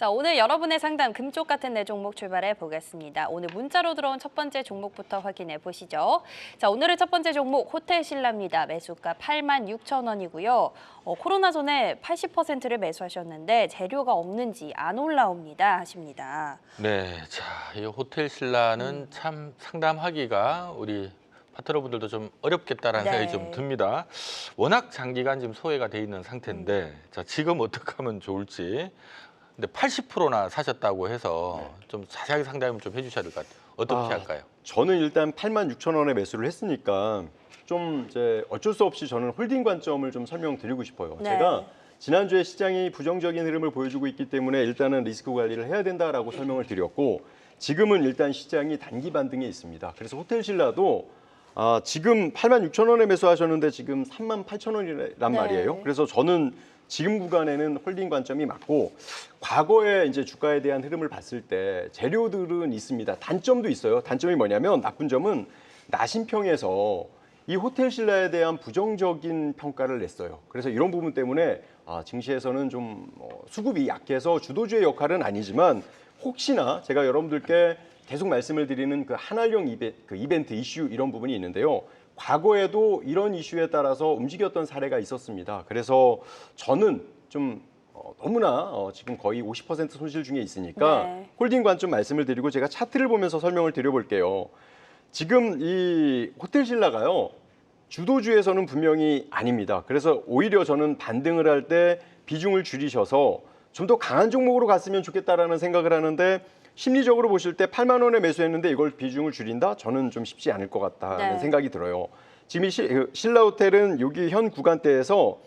자, 오늘 여러분의 상담 금쪽 같은 네 종목 출발해 보겠습니다. 오늘 문자로 들어온 첫 번째 종목부터 확인해 보시죠. 자, 오늘의 첫 번째 종목 호텔신라입니다. 매수가 86,000원이고요. 코로나 전에 80%를 매수하셨는데 재료가 없는지 안 올라옵니다 하십니다. 네, 자, 이 호텔신라는 참 상담하기가 우리 파트너분들도 좀 어렵겠다라는 네. 생각이 좀 듭니다. 워낙 장기간 지금 소외가 돼 있는 상태인데 자, 지금 어떻게 하면 좋을지. 근데 80%나 사셨다고 해서 좀 자세하게 상담을 좀 해주셔야 될 것 같아요. 어떻게 할까요? 저는 일단 86,000원에 매수를 했으니까 좀 이제 어쩔 수 없이 저는 홀딩 관점을 좀 설명드리고 싶어요. 네. 제가 지난주에 시장이 부정적인 흐름을 보여주고 있기 때문에 일단은 리스크 관리를 해야 된다라고 설명을 드렸고 지금은 일단 시장이 단기 반등에 있습니다. 그래서 호텔신라도 지금 86,000원에 매수하셨는데 지금 38,000원이란 말이에요. 그래서 저는 지금 구간에는 홀딩 관점이 맞고 과거에 이제 주가에 대한 흐름을 봤을 때 재료들은 있습니다. 단점도 있어요. 단점이 뭐냐면 나쁜 점은 나심평에서 이 호텔신라에 대한 부정적인 평가를 냈어요. 그래서 이런 부분 때문에 증시에서는 좀 수급이 약해서 주도주의 역할은 아니지만 혹시나 제가 여러분들께 계속 말씀을 드리는 그 한알령 이벤트 이슈 이런 부분이 있는데요. 과거에도 이런 이슈에 따라서 움직였던 사례가 있었습니다. 그래서 저는 좀 너무나 지금 거의 50% 손실 중에 있으니까 네. 홀딩 관점 말씀을 드리고 제가 차트를 보면서 설명을 드려볼게요. 지금 이 호텔신라가요. 주도주에서는 분명히 아닙니다. 그래서 오히려 저는 반등을 할 때 비중을 줄이셔서 좀 더 강한 종목으로 갔으면 좋겠다라는 생각을 하는데 심리적으로 보실 때 8만 원에 매수했는데 이걸 비중을 줄인다? 저는 좀 쉽지 않을 것 같다는 생각이 들어요. 지금 이 신라호텔은 여기 현 구간대에서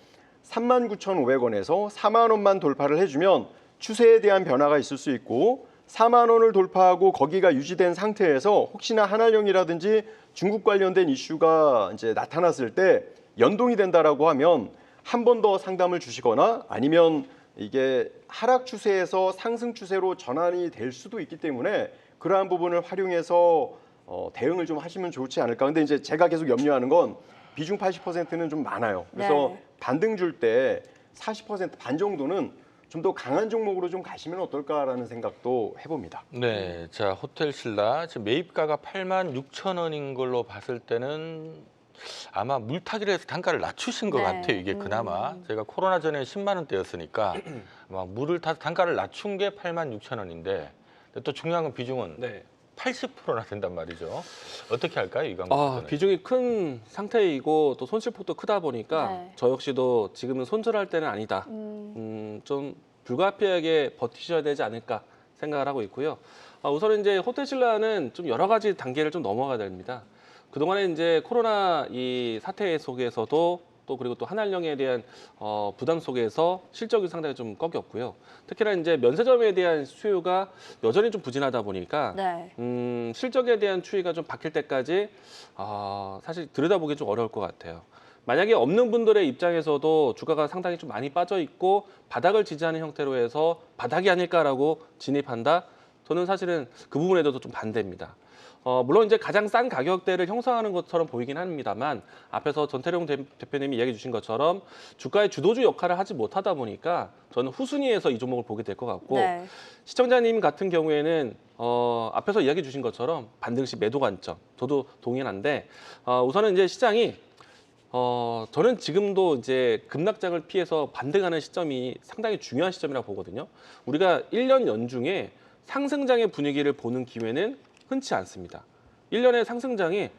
39,500원에서 4만 원만 돌파를 해주면 추세에 대한 변화가 있을 수 있고 4만 원을 돌파하고 거기가 유지된 상태에서 혹시나 한알령이라든지 중국 관련된 이슈가 이제 나타났을 때 연동이 된다라고 하면 한 번 더 상담을 주시거나 아니면 이게 하락 추세에서 상승 추세로 전환이 될 수도 있기 때문에 그러한 부분을 활용해서 대응을 좀 하시면 좋지 않을까. 근데 이제 제가 계속 염려하는 건 비중 80%는 좀 많아요. 그래서 네. 반등 줄 때 40%반 정도는 좀 더 강한 종목으로 좀 가시면 어떨까라는 생각도 해봅니다. 네, 자, 호텔신라 지금 매입가가 86,000원인 걸로 봤을 때는 아마 물타기를 해서 단가를 낮추신 것 네. 같아요. 이게 그나마 제가 코로나 전에 10만 원대였으니까 아마 물을 타서 단가를 낮춘 게 86,000원인데 또 중요한 건 비중은 80%나 된단 말이죠. 어떻게 할까요, 이 강국은? 비중이 큰 상태이고 또 손실폭도 크다 보니까 네. 저 역시도 지금은 손절할 때는 아니다. 좀 불가피하게 버티셔야 되지 않을까 생각을 하고 있고요. 우선 이제 호텔신라는 좀 여러 가지 단계를 좀 넘어가야 됩니다. 그동안에 이제 코로나 이 사태 속에서도 또 그리고 또 한알령에 대한 부담 속에서 실적이 상당히 좀 꺾였고요. 특히나 이제 면세점에 대한 수요가 여전히 좀 부진하다 보니까 네. 실적에 대한 추이가 좀 바뀔 때까지 사실 들여다보기 좀 어려울 것 같아요. 만약에 없는 분들의 입장에서도 주가가 상당히 좀 많이 빠져 있고 바닥을 지지하는 형태로 해서 바닥이 아닐까라고 진입한다. 저는 사실은 그 부분에 대해서 좀 반대입니다. 물론 이제 가장 싼 가격대를 형성하는 것처럼 보이긴 합니다만 앞에서 전태룡 대표님이 이야기해 주신 것처럼 주가의 주도주 역할을 하지 못하다 보니까 저는 후순위에서 이 종목을 보게 될 것 같고 네. 시청자님 같은 경우에는 앞에서 이야기해 주신 것처럼 반등 시 매도 관점 저도 동일한데 우선은 이제 시장이 저는 지금도 이제 급락장을 피해서 반등하는 시점이 상당히 중요한 시점이라고 보거든요. 우리가 1년 연중에 상승장의 분위기를 보는 기회는 흔치 않습니다. 1년의 상승장이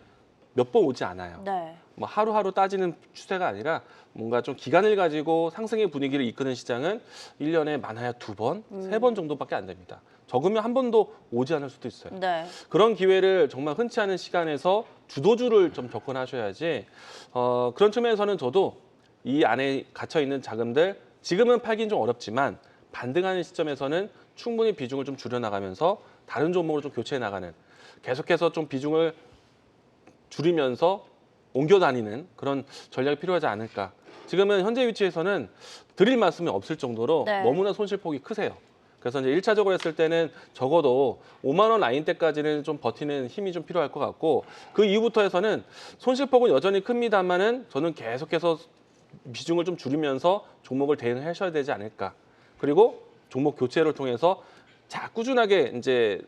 몇 번 오지 않아요. 네. 뭐 하루하루 따지는 추세가 아니라 뭔가 좀 기간을 가지고 상승의 분위기를 이끄는 시장은 1년에 많아야 2번, 3번 정도밖에 안 됩니다. 적으면 한 번도 오지 않을 수도 있어요. 네. 그런 기회를 정말 흔치 않은 시간에서 주도주를 좀 접근하셔야지 그런 측면에서는 저도 이 안에 갇혀있는 자금들 지금은 팔긴 좀 어렵지만 반등하는 시점에서는 충분히 비중을 좀 줄여나가면서 다른 종목으로 좀 교체해 나가는 계속해서 좀 비중을 줄이면서 옮겨 다니는 그런 전략이 필요하지 않을까. 지금은 현재 위치에서는 드릴 말씀이 없을 정도로 네. 너무나 손실폭이 크세요. 그래서 이제 1차적으로 했을 때는 적어도 5만 원 라인 때까지는 좀 버티는 힘이 좀 필요할 것 같고 그 이후부터 해서는 손실폭은 여전히 큽니다만은 저는 계속해서 비중을 좀 줄이면서 종목을 대응하셔야 되지 않을까. 그리고 종목 교체를 통해서 꾸준하게 이제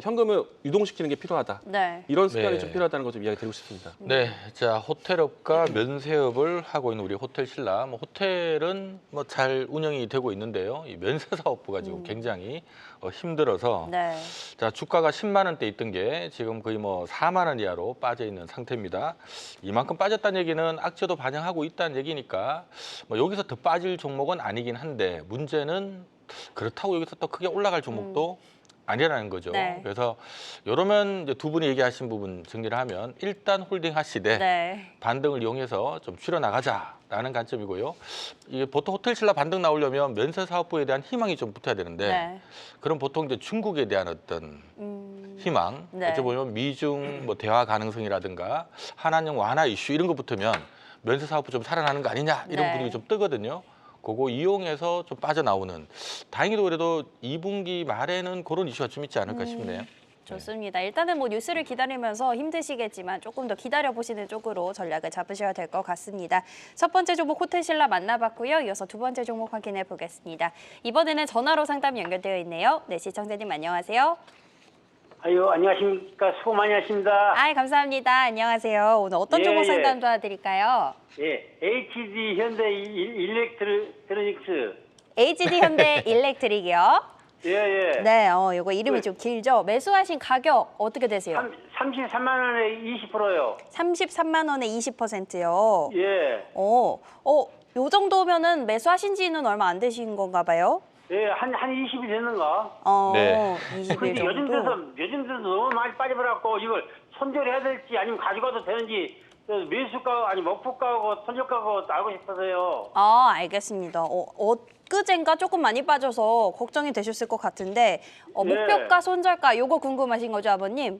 현금을 유동시키는 게 필요하다. 네. 이런 습관이 네. 좀 필요하다는 거 좀 이야기 드리고 싶습니다. 네, 자 호텔업과 면세업을 하고 있는 우리 호텔신라. 뭐 호텔은 뭐 잘 운영이 되고 있는데요. 이 면세사업부가 지금 굉장히 힘들어서 네. 자 주가가 10만 원대 있던 게 지금 거의 뭐 4만 원 이하로 빠져 있는 상태입니다. 이만큼 빠졌다는 얘기는 악재도 반영하고 있다는 얘기니까 뭐 여기서 더 빠질 종목은 아니긴 한데 문제는 그렇다고 여기서 또 크게 올라갈 종목도 아니라는 거죠. 네. 그래서 이러면 이제 두 분이 얘기하신 부분 정리를 하면 일단 홀딩 하시되 네. 반등을 이용해서 좀 줄여 나가자라는 관점이고요. 이게 보통 호텔신라 반등 나오려면 면세사업부에 대한 희망이 좀 붙어야 되는데 네. 그럼 보통 이제 중국에 대한 어떤 희망, 네. 어찌 보면 미중 뭐 대화 가능성이라든가 한한령 완화 이슈 이런 거 붙으면 면세사업부 좀 살아나는 거 아니냐 이런 네. 분위기 좀 뜨거든요. 그거 이용해서 좀 빠져나오는. 다행히도 그래도 2분기 말에는 그런 이슈가 좀 있지 않을까 싶네요. 좋습니다. 일단은 뭐 뉴스를 기다리면서 힘드시겠지만 조금 더 기다려보시는 쪽으로 전략을 잡으셔야 될 것 같습니다. 첫 번째 종목 호텔신라 만나봤고요. 이어서 두 번째 종목 확인해 보겠습니다. 이번에는 전화로 상담 연결되어 있네요. 네, 시청자님 안녕하세요. 아유, 안녕하십니까. 수고 많이 하십니다. 아, 감사합니다. 안녕하세요. 오늘 어떤 예, 종목 예. 상담 도와드릴까요? 예, HD 현대 일렉트로닉스. HD 현대 일렉트릭이요. 예, 예. 네, 이거 이름이 좀 길죠. 매수하신 가격 어떻게 되세요? 33만 원에 20%요. 33만 원에 20%요. 예. 요 정도면은 매수하신 지는 얼마 안 되신 건가 봐요? 예, 한 20이 됐는가? 네. 20일 근데 요즘 정도. 들어서 너무 많이 빠져버렸고, 이걸 손절해야 될지 아니면 가져가도 되는지, 매수가, 아니, 목표가하고 손절가하고 알고 싶어서요. 아, 알겠습니다. 엊그젠가 조금 많이 빠져서 걱정이 되셨을 것 같은데 목표가, 손절가 요거 궁금하신 거죠, 아버님?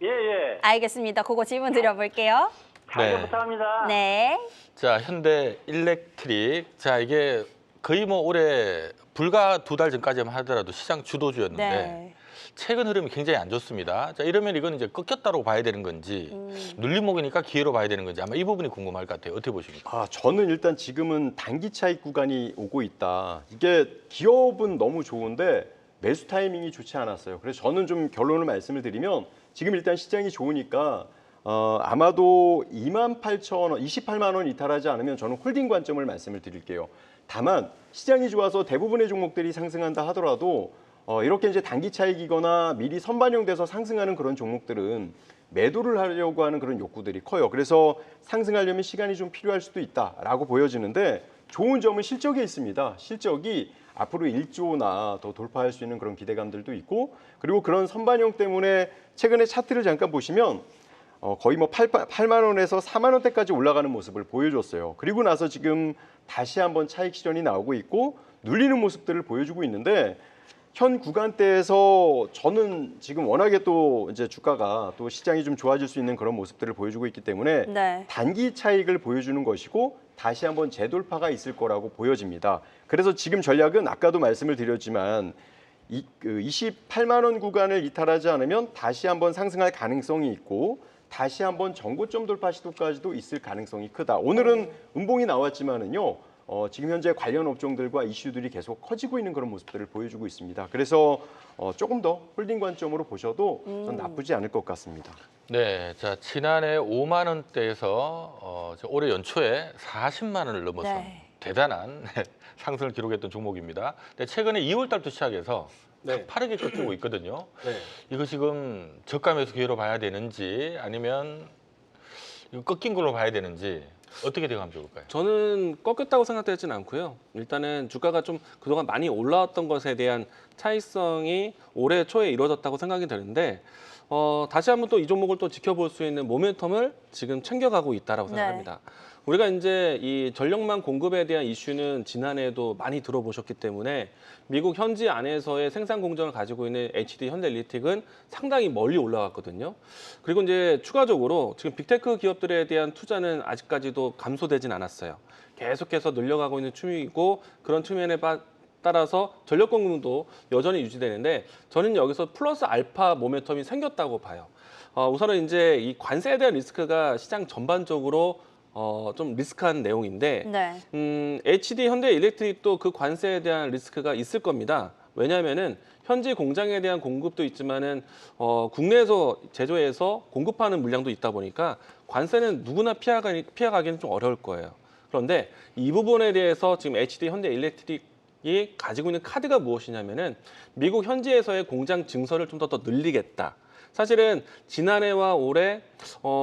예, 예. 알겠습니다. 그거 질문 드려볼게요. 가격 네. 부탁합니다. 네. 자, 현대 일렉트릭. 자, 이게 거의 뭐 올해 불과 2달 전까지만 하더라도 시장 주도주였는데 네. 최근 흐름이 굉장히 안 좋습니다. 자, 이러면 이건 이제 꺾였다고 봐야 되는 건지 눌림목이니까 기회로 봐야 되는 건지 아마 이 부분이 궁금할 것 같아요. 어떻게 보십니까? 저는 일단 지금은 단기 차익 구간이 오고 있다. 이게 기업은 너무 좋은데 매수 타이밍이 좋지 않았어요. 그래서 저는 좀 결론을 말씀을 드리면 지금 일단 시장이 좋으니까 아마도 28,000원, 28만 원 이탈하지 않으면 저는 홀딩 관점을 말씀을 드릴게요. 다만 시장이 좋아서 대부분의 종목들이 상승한다 하더라도 이렇게 이제 단기 차익이거나 미리 선반영돼서 상승하는 그런 종목들은 매도를 하려고 하는 그런 욕구들이 커요. 그래서 상승하려면 시간이 좀 필요할 수도 있다라고 보여지는데 좋은 점은 실적에 있습니다. 실적이 앞으로 1조나 더 돌파할 수 있는 그런 기대감들도 있고 그리고 그런 선반영 때문에 최근에 차트를 잠깐 보시면 거의 뭐 8만 원에서 4만 원대까지 올라가는 모습을 보여줬어요. 그리고 나서 지금 다시 한번 차익 실현이 나오고 있고 눌리는 모습들을 보여주고 있는데 현 구간대에서 저는 지금 워낙에 또 이제 주가가 또 시장이 좀 좋아질 수 있는 그런 모습들을 보여주고 있기 때문에 네. 단기 차익을 보여주는 것이고 다시 한번 재돌파가 있을 거라고 보여집니다. 그래서 지금 전략은 아까도 말씀을 드렸지만 28만 원 구간을 이탈하지 않으면 다시 한번 상승할 가능성이 있고 다시 한번 전고점 돌파 시도까지도 있을 가능성이 크다. 오늘은 음봉이 나왔지만은요. 지금 현재 관련 업종들과 이슈들이 계속 커지고 있는 그런 모습들을 보여주고 있습니다. 그래서 조금 더 홀딩 관점으로 보셔도 전 나쁘지 않을 것 같습니다. 네, 자 지난해 5만 원대에서 올해 연초에 40만 원을 넘어선 네. 대단한 상승을 기록했던 종목입니다. 근데 최근에 2월 달부터 시작해서 네. 파르게 꺾이고 있거든요. 네. 이거 지금 저가 매수 기회로 봐야 되는지 아니면 이거 꺾인 걸로 봐야 되는지 어떻게 대응하면 좋을까요? 저는 꺾였다고 생각되지는 않고요. 일단은 주가가 좀 그동안 많이 올라왔던 것에 대한 차익성이 올해 초에 이루어졌다고 생각이 되는데 다시 한번 또 이 종목을 또 지켜볼 수 있는 모멘텀을 지금 챙겨가고 있다라고 생각합니다. 우리가 이제 이 전력망 공급에 대한 이슈는 지난해에도 많이 들어보셨기 때문에 미국 현지 안에서의 생산 공정을 가지고 있는 HD 현대일렉트릭은 상당히 멀리 올라갔거든요. 그리고 이제 추가적으로 지금 빅테크 기업들에 대한 투자는 아직까지도 감소되진 않았어요. 계속해서 늘려가고 있는 추이고 그런 측면에 따라서 전력 공급도 여전히 유지되는데 저는 여기서 플러스 알파 모멘텀이 생겼다고 봐요. 우선은 이제 이 관세에 대한 리스크가 시장 전반적으로 좀 리스크한 내용인데 네. HD 현대일렉트릭도 그 관세에 대한 리스크가 있을 겁니다. 왜냐하면은 현지 공장에 대한 공급도 있지만은 국내에서 제조해서 공급하는 물량도 있다 보니까 관세는 누구나 피해가기는 좀 어려울 거예요. 그런데 이 부분에 대해서 지금 HD 현대일렉트릭이 가지고 있는 카드가 무엇이냐면은 미국 현지에서의 공장 증설을 좀 더 늘리겠다. 사실은 지난해와 올해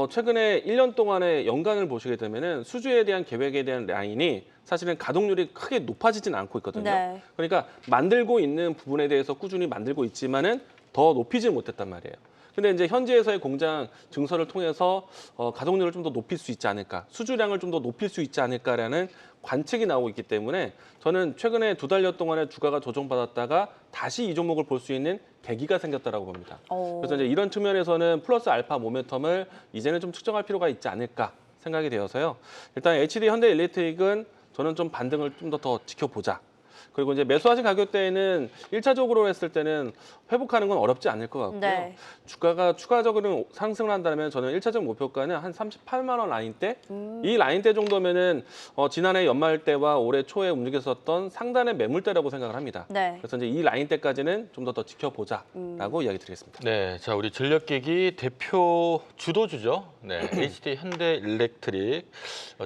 최근에 1년 동안의 연간을 보시게 되면은 수주에 대한 계획에 대한 라인이 사실은 가동률이 크게 높아지진 않고 있거든요. 네. 그러니까 만들고 있는 부분에 대해서 꾸준히 만들고 있지만은 더 높이지 못했단 말이에요. 근데 이제 현지에서의 공장 증설을 통해서 가동률을 좀 더 높일 수 있지 않을까, 수주량을 좀 더 높일 수 있지 않을까라는 관측이 나오고 있기 때문에 저는 최근에 2달여 동안의 주가가 조정받았다가 다시 이 종목을 볼 수 있는 계기가 생겼다라고 봅니다. 그래서 이제 이런 측면에서는 플러스 알파 모멘텀을 이제는 좀 측정할 필요가 있지 않을까 생각이 되어서요. 일단 HD 현대일렉트릭은 저는 좀 반등을 좀 더 지켜보자. 그리고 이제 매수하신 가격대에는 1차적으로 했을 때는 회복하는 건 어렵지 않을 것 같고요. 네. 주가가 추가적으로 상승을 한다면 저는 1차적 목표가는 한 38만 원 라인대? 이 라인대 정도면은 지난해 연말 때와 올해 초에 움직였었던 상단의 매물대라고 생각을 합니다. 네. 그래서 이제 이 라인대까지는 좀 더 지켜보자라고 이야기 드리겠습니다. 네, 자 우리 전력기기 대표 주도주죠. 네, HD 현대일렉트릭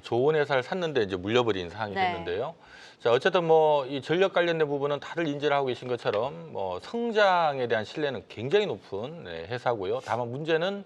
좋은 회사를 샀는데 이제 물려버린 상황이 네. 됐는데요. 자 어쨌든 뭐 이 전력 관련된 부분은 다들 인지를 하고 계신 것처럼 뭐 성장에 대한 신뢰는 굉장히 높은 회사고요. 다만 문제는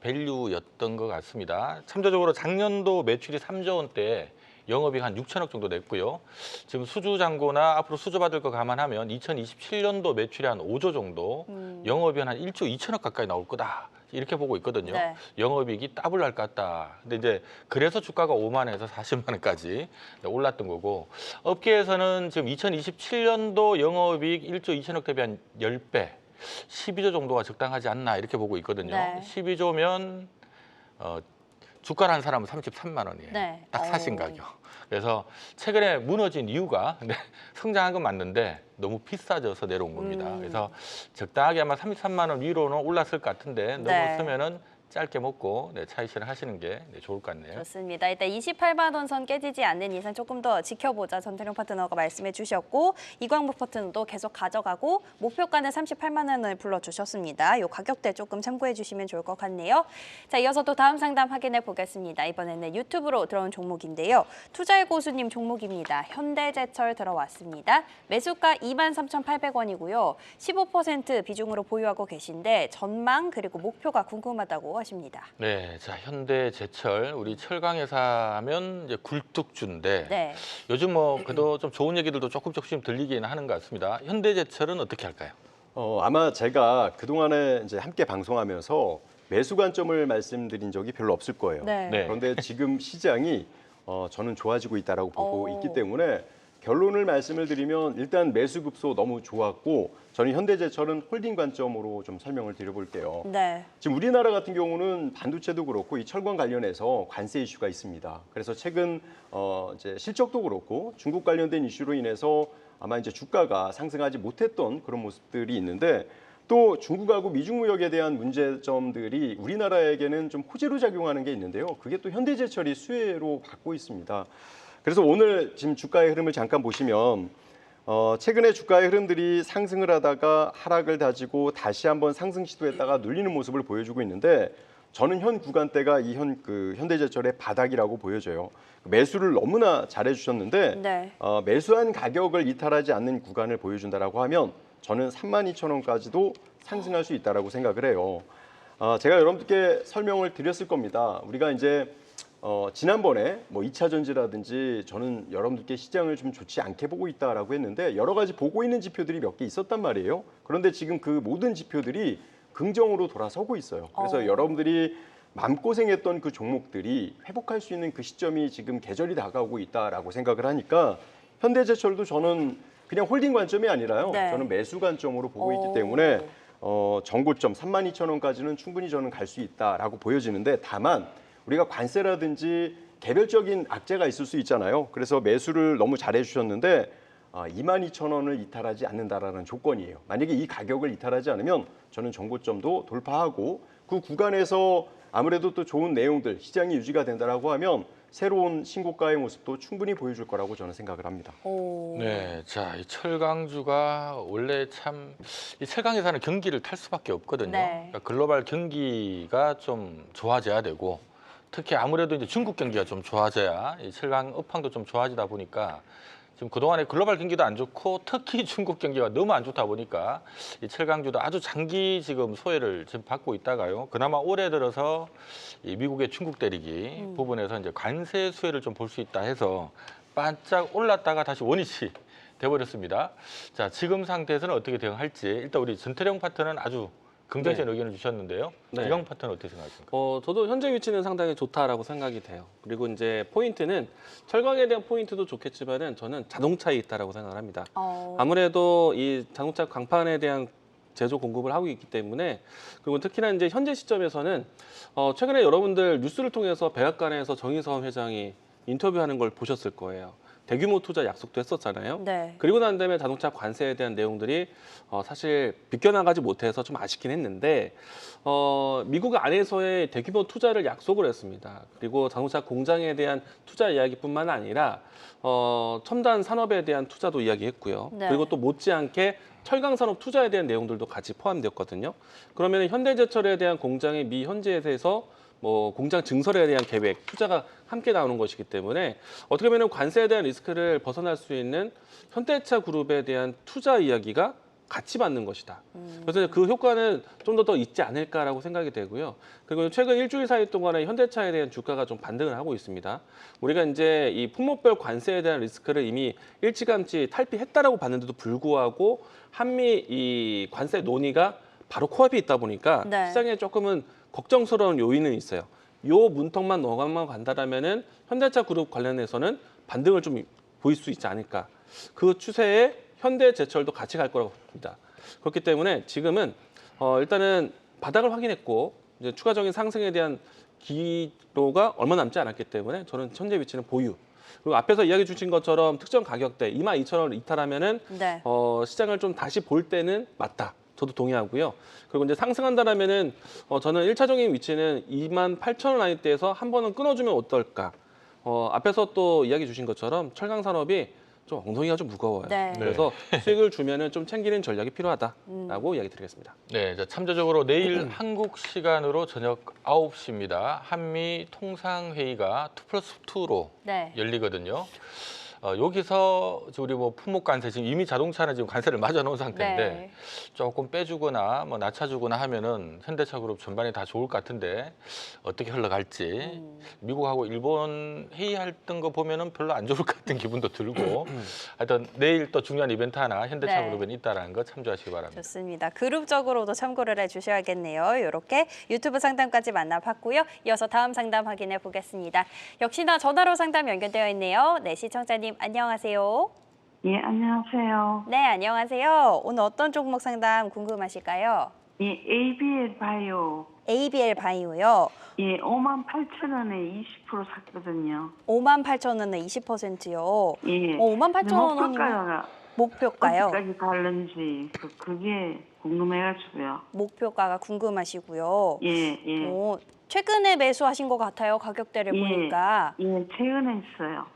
밸류였던 것 같습니다. 참조적으로 작년도 매출이 3조 원대. 영업이익 한 6천억 정도 냈고요. 지금 수주 잔고나 앞으로 수주 받을 거 감안하면 2027년도 매출이 한 5조 정도, 영업이익 한 1조 2천억 가까이 나올 거다. 이렇게 보고 있거든요. 네. 영업이익이 더블 날 것 같다. 근데 이제 그래서 주가가 5만 원에서 40만 원까지 올랐던 거고, 업계에서는 지금 2027년도 영업이익 1조 2천억 대비 한 10배, 12조 정도가 적당하지 않나 이렇게 보고 있거든요. 네. 12조면 주가를 한 사람은 33만 원이에요. 네. 딱 사신 가격. 그래서 최근에 무너진 이유가 성장한 건 맞는데 너무 비싸져서 내려온 겁니다. 그래서 적당하게 아마 33만 원 위로는 올랐을 것 같은데 네. 넘었으면은 짧게 먹고 차익 실현하시는 게 좋을 것 같네요. 좋습니다. 일단 28만 원 선 깨지지 않는 이상 조금 더 지켜보자. 전태룡 파트너가 말씀해 주셨고 이광복 파트너도 계속 가져가고 목표가는 38만 원을 불러주셨습니다. 이 가격대 조금 참고해 주시면 좋을 것 같네요. 자, 이어서 또 다음 상담 확인해 보겠습니다. 이번에는 유튜브로 들어온 종목인데요. 투자의 고수님 종목입니다. 현대제철 들어왔습니다. 매수가 23,800원이고요. 15% 비중으로 보유하고 계신데 전망 그리고 목표가 궁금하다고 하십니다. 네, 자 현대제철 우리 철강회사 하면 이제 굴뚝주인데 네. 요즘 뭐 그래도 좀 좋은 얘기들도 조금씩 들리기는 하는 것 같습니다. 현대제철은 어떻게 할까요? 아마 제가 그동안에 이제 함께 방송하면서 매수 관점을 말씀드린 적이 별로 없을 거예요. 네. 네. 그런데 지금 시장이 저는 좋아지고 있다라고 보고 오. 있기 때문에 결론을 말씀을 드리면 일단 매수 급소 너무 좋았고 저는 현대제철은 홀딩 관점으로 좀 설명을 드려볼게요. 네. 지금 우리나라 같은 경우는 반도체도 그렇고 이 철강 관련해서 관세 이슈가 있습니다. 그래서 최근 이제 실적도 그렇고 중국 관련된 이슈로 인해서 아마 이제 주가가 상승하지 못했던 그런 모습들이 있는데 또 중국하고 미중 무역에 대한 문제점들이 우리나라에게는 좀 호재로 작용하는 게 있는데요. 그게 또 현대제철이 수혜로 받고 있습니다. 그래서 오늘 지금 주가의 흐름을 잠깐 보시면 최근에 주가의 흐름들이 상승을 하다가 하락을 다지고 다시 한번 상승 시도했다가 눌리는 모습을 보여주고 있는데 저는 현 구간대가 이 현대제철의 바닥이라고 보여져요. 매수를 너무나 잘해주셨는데 네. 매수한 가격을 이탈하지 않는 구간을 보여준다라고 하면 저는 32,000원까지도 상승할 수 있다라고 생각을 해요. 제가 여러분들께 설명을 드렸을 겁니다. 우리가 이제 지난번에 뭐 2차 전지라든지 저는 여러분들께 시장을 좀 좋지 않게 보고 있다라고 했는데 여러 가지 보고 있는 지표들이 몇 개 있었단 말이에요. 그런데 지금 그 모든 지표들이 긍정으로 돌아서고 있어요. 그래서 여러분들이 마음고생했던 그 종목들이 회복할 수 있는 그 시점이 지금 계절이 다가오고 있다라고 생각을 하니까 현대제철도 저는 그냥 홀딩 관점이 아니라요. 네. 저는 매수 관점으로 보고 있기 때문에 정고점 32,000원까지는 충분히 저는 갈 수 있다라고 보여지는데 다만 우리가 관세라든지 개별적인 악재가 있을 수 있잖아요. 그래서 매수를 너무 잘해 주셨는데 22,000원을 이탈하지 않는다라는 조건이에요. 만약에 이 가격을 이탈하지 않으면 저는 정고점도 돌파하고 그 구간에서 아무래도 또 좋은 내용들 시장이 유지가 된다라고 하면 새로운 신고가의 모습도 충분히 보여줄 거라고 저는 생각을 합니다. 오. 네, 자, 이 철강주가 원래 참 이 철강에서는 경기를 탈 수밖에 없거든요. 네. 그러니까 글로벌 경기가 좀 좋아져야 되고 특히 아무래도 이제 중국 경기가 좀 좋아져야 이 철강 업황도 좀 좋아지다 보니까 지금 그동안에 글로벌 경기도 안 좋고 특히 중국 경기가 너무 안 좋다 보니까 이 철강주도 아주 장기 지금 소외를 지금 받고 있다가요. 그나마 올해 들어서 이 미국의 중국 대리기 부분에서 이제 관세 수혜를 좀 볼 수 있다 해서 반짝 올랐다가 다시 원위치 돼버렸습니다. 자, 지금 상태에서는 어떻게 대응할지 일단 우리 전태령 파트는 아주 긍정적인 의견을 주셨는데요. 네. 이강 파트는 어떻게 생각하십니까? 저도 현재 위치는 상당히 좋다라고 생각이 돼요. 그리고 이제 포인트는 철강에 대한 포인트도 좋겠지만은 저는 자동차에 있다라고 생각을 합니다. 아무래도 이 자동차 강판에 대한 제조 공급을 하고 있기 때문에 그리고 특히나 이제 현재 시점에서는 최근에 여러분들 뉴스를 통해서 백악관에서 정의서원 회장이 인터뷰하는 걸 보셨을 거예요. 대규모 투자 약속도 했었잖아요. 네. 그리고 난 다음에 자동차 관세에 대한 내용들이 사실 비껴나가지 못해서 좀 아쉽긴 했는데 미국 안에서의 대규모 투자를 약속을 했습니다. 그리고 자동차 공장에 대한 투자 이야기뿐만 아니라 첨단 산업에 대한 투자도 이야기했고요. 네. 그리고 또 못지않게 철강 산업 투자에 대한 내용들도 같이 포함되었거든요. 그러면 현대제철에 대한 공장의 미 현지에서 뭐 공장 증설에 대한 계획, 투자가 함께 나오는 것이기 때문에 어떻게 보면 관세에 대한 리스크를 벗어날 수 있는 현대차 그룹에 대한 투자 이야기가 같이 받는 것이다. 그래서 그 효과는 좀 더 있지 않을까라고 생각이 되고요. 그리고 최근 일주일 사이 동안에 현대차에 대한 주가가 좀 반등을 하고 있습니다. 우리가 이제 이 품목별 관세에 대한 리스크를 이미 일찌감치 탈피했다라고 봤는데도 불구하고 한미 이 관세 논의가 바로 코앞에 있다 보니까 네. 시장에 조금은 걱정스러운 요인은 있어요. 요 문턱만 넘어가면 간다라면은 현대차 그룹 관련해서는 반등을 좀 보일 수 있지 않을까. 그 추세에 현대제철도 같이 갈 거라고 봅니다. 그렇기 때문에 지금은 일단은 바닥을 확인했고 이제 추가적인 상승에 대한 기로가 얼마 남지 않았기 때문에 저는 현재 위치는 보유. 그리고 앞에서 이야기 주신 것처럼 특정 가격대 22,000원을 이탈하면은 네. 시장을 좀 다시 볼 때는 맞다. 저도 동의하고요. 그리고 이제 상승한다라면은 저는 1차적인 위치는 28,000원 라인대에서 한 번은 끊어주면 어떨까. 앞에서 또 이야기 주신 것처럼 철강 산업이 좀 엉덩이가 좀 무거워요. 네. 그래서 수익을 주면은 좀 챙기는 전략이 필요하다라고 이야기 드리겠습니다. 네, 자, 참조적으로 내일 한국 시간으로 저녁 9시입니다. 한미 통상회의가 2+2로 네. 열리거든요. 여기서 우리 뭐 품목 관세 지금 이미 자동차는 지금 관세를 맞아 놓은 상태인데 네. 조금 빼주거나 뭐 낮춰주거나 하면은 현대차 그룹 전반이 다 좋을 것 같은데 어떻게 흘러갈지 미국하고 일본 회의했던 거 보면은 별로 안 좋을 것 같은 기분도 들고 하여튼 내일 또 중요한 이벤트 하나 현대차 네. 그룹에 있다라는 거 참조하시기 바랍니다. 좋습니다. 그룹적으로도 참고를 해주셔야겠네요. 이렇게 유튜브 상담까지 만나봤고요. 이어서 다음 상담 확인해 보겠습니다. 역시나 전화로 상담 연결되어 있네요. 네, 시청자님 안녕하세요. 예, 안녕하세요. 네, 안녕하세요. 오늘 어떤 종목 상담 궁금하실까요? 예, ABL 바이오. ABL 바이오요. 예, 58,000원에 20% 샀거든요. 58,000원에 20%요. 예. 58,000원이면 목표가가 목표가요. 어디까지 가는지 그게 궁금해가지고요. 목표가가 궁금하시고요. 예, 예. 최근에 매수하신 것 같아요. 가격대를 예. 보니까. 예, 최근에 했어요.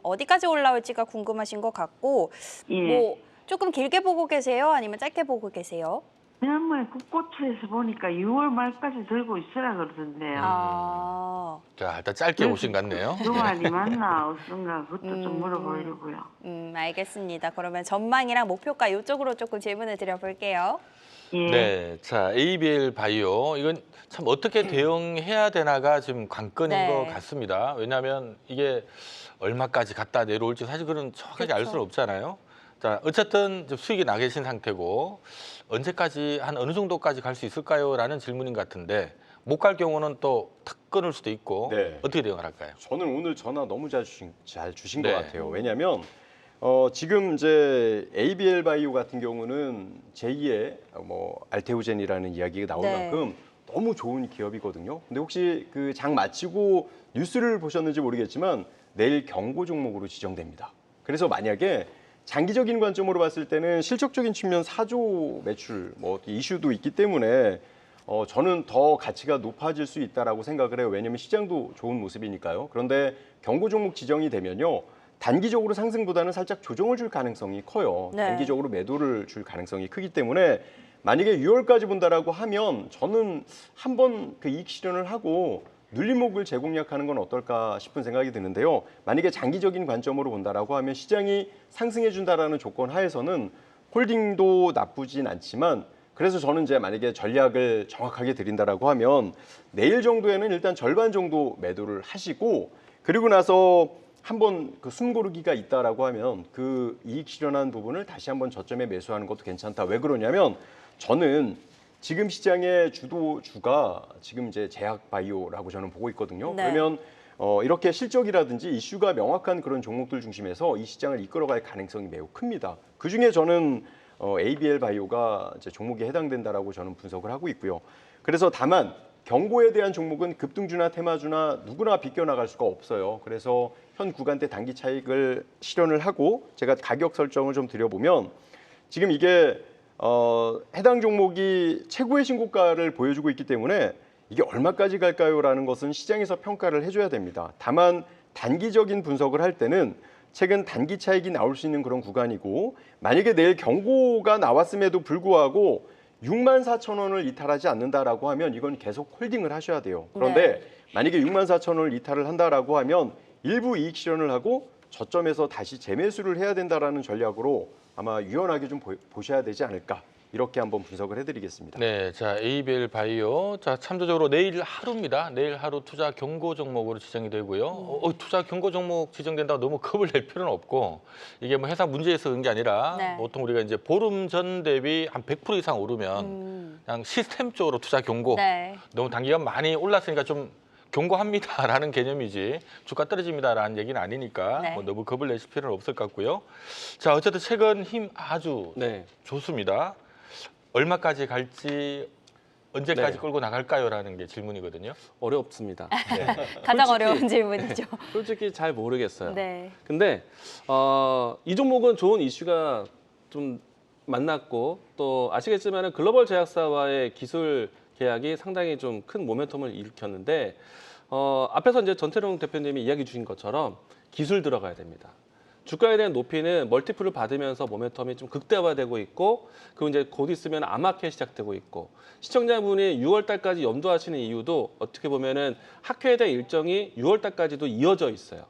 어디까지 올라올지가 궁금하신 것 같고 예. 뭐 조금 길게 보고 계세요? 아니면 짧게 보고 계세요? 지난번에 국고처에서 보니까 6월 말까지 들고 있으라 그러던데요. 아, 자, 일단 짧게 오신 것 같네요. 그 말이 맞나 어떤가 그것도 좀 물어보려고요. 알겠습니다. 그러면 전망이랑 목표가 이쪽으로 조금 질문을 드려볼게요. 예. 네, 자 ABL 바이오 이건 참 어떻게 대응해야 되나가 지금 관건인 네. 것 같습니다. 왜냐하면 이게 얼마까지 갖다 내려올지 사실 그런 정확하게 알 수는 없잖아요. 자 어쨌든 지금 수익이 나 계신 상태고 언제까지 한 어느 정도까지 갈 수 있을까요?라는 질문인 것 같은데 못 갈 경우는 또 탁 끊을 수도 있고 네. 어떻게 대응을 할까요? 저는 오늘 전화 너무 잘 주신 네. 것 같아요. 왜냐하면 지금 이제 ABL 바이오 같은 경우는 제2의 뭐 알테오젠이라는 이야기가 나올 네. 만큼 너무 좋은 기업이거든요. 근데 혹시 그 장 마치고 뉴스를 보셨는지 모르겠지만 내일 경고 종목으로 지정됩니다. 그래서 만약에 장기적인 관점으로 봤을 때는 실적적인 측면 4조 매출 뭐 이슈도 있기 때문에 저는 더 가치가 높아질 수 있다라고 생각을 해요. 왜냐하면 시장도 좋은 모습이니까요. 그런데 경고 종목 지정이 되면요. 단기적으로 상승보다는 살짝 조정을 줄 가능성이 커요. 네. 단기적으로 매도를 줄 가능성이 크기 때문에 만약에 6월까지 본다라고 하면 저는 한번 그 이익 실현을 하고 눌림목을 재공략하는 건 어떨까 싶은 생각이 드는데요. 만약에 장기적인 관점으로 본다라고 하면 시장이 상승해 준다라는 조건 하에서는 홀딩도 나쁘진 않지만 그래서 저는 이제 만약에 전략을 정확하게 드린다라고 하면 내일 정도에는 일단 절반 정도 매도를 하시고 그리고 나서 한번 그 숨고르기가 있다라고 하면 그 이익 실현한 부분을 다시 한번 저점에 매수하는 것도 괜찮다. 왜 그러냐면 저는 지금 시장의 주도주가 지금 이제 제약 바이오라고 저는 보고 있거든요. 네. 그러면 이렇게 실적이라든지 이슈가 명확한 그런 종목들 중심에서 이 시장을 이끌어갈 가능성이 매우 큽니다. 그 중에 저는 ABL 바이오가 이제 종목에 해당된다라고 저는 분석을 하고 있고요. 그래서 다만 경고에 대한 종목은 급등주나 테마주나 누구나 비껴나갈 수가 없어요. 그래서 현 구간대 단기 차익을 실현을 하고 제가 가격 설정을 좀 드려보면 지금 이게 해당 종목이 최고의 신고가를 보여주고 있기 때문에 이게 얼마까지 갈까요라는 것은 시장에서 평가를 해줘야 됩니다. 다만 단기적인 분석을 할 때는 최근 단기 차익이 나올 수 있는 그런 구간이고 만약에 내일 경고가 나왔음에도 불구하고 64,000원을 이탈하지 않는다라고 하면 이건 계속 홀딩을 하셔야 돼요. 그런데 만약에 64,000원을 이탈을 한다라고 하면 일부 이익 실현을 하고 저점에서 다시 재매수를 해야 된다라는 전략으로 아마 유연하게 좀 보셔야 되지 않을까 이렇게 한번 분석을 해드리겠습니다. 네, 자 ABL 바이오, 자 참조적으로 내일 하루입니다. 내일 하루 투자 경고 종목으로 지정이 되고요. 투자 경고 종목 지정된다고 너무 겁을 낼 필요는 없고 이게 뭐 회사 문제에서 그런 게 아니라 네. 보통 우리가 이제 보름 전 대비 한 100% 이상 오르면 그냥 시스템적으로 투자 경고. 네. 너무 단기간 많이 올랐으니까 좀 경고합니다라는 개념이지 주가 떨어집니다라는 얘기는 아니니까 네. 뭐 너무 겁을 내실 필요는 없을 것 같고요. 자 어쨌든 최근 힘 아주 네. 좋습니다. 얼마까지 갈지 언제까지 네. 끌고 나갈까요라는 게 질문이거든요. 어렵습니다. 가장 솔직히- 어려운 질문이죠. 솔직히 잘 모르겠어요. 네. 근데 이 종목은 좋은 이슈가 좀 만났고 또 아시겠지만 글로벌 제약사와의 기술 계약이 상당히 좀 큰 모멘텀을 일으켰는데 앞에서 이제 전태룡 대표님이 이야기 주신 것처럼 기술 들어가야 됩니다. 주가에 대한 높이는 멀티플을 받으면서 모멘텀이 좀 극대화되고 있고 그리고 이제 곧 있으면 암마켓 시작되고 있고 시청자분이 6월 달까지 염두하시는 이유도 어떻게 보면은 학회에 대한 일정이 6월 달까지도 이어져 있어요.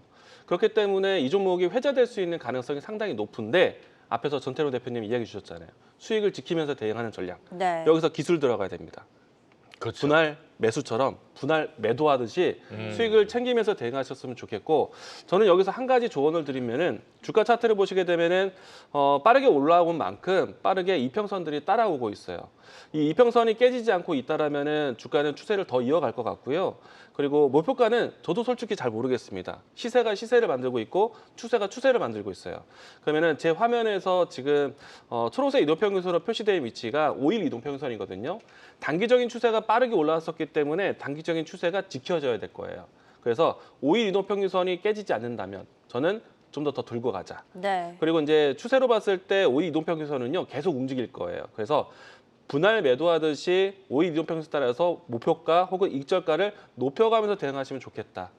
그렇기 때문에 이 종목이 회자될 수 있는 가능성이 상당히 높은데 앞에서 전태룡 대표님 이야기 주셨잖아요. 수익을 지키면서 대응하는 전략. 네. 여기서 기술 들어가야 됩니다. 그렇죠. 분할 매수처럼 분할 매도하듯이 수익을 챙기면서 대응하셨으면 좋겠고 저는 여기서 한 가지 조언을 드리면은 주가 차트를 보시게 되면은 빠르게 올라온 만큼 빠르게 이평선들이 따라오고 있어요. 이 이평선이 깨지지 않고 있다라면은 주가는 추세를 더 이어갈 것 같고요. 그리고 목표가는 저도 솔직히 잘 모르겠습니다. 시세가 시세를 만들고 있고 추세가 추세를 만들고 있어요. 그러면은 제 화면에서 지금 초록색 이동평균선으로 표시된 위치가 5일 이동평균선이거든요. 단기적인 추세가 빠르게 올라왔었기 때문에 단기적인 추세가 지켜져야 될 거예요. 그래서 5일 이동평균선이 깨지지 않는다면 저는 좀 더 들고 가자. 네. 그리고 이제 추세로 봤을 때 5일 이동평균선은요 계속 움직일 거예요. 그래서 분할 매도하듯이 5일 이동평균선 따라서 목표가 혹은 익절가를 높여가면서 대응하시면 좋겠다.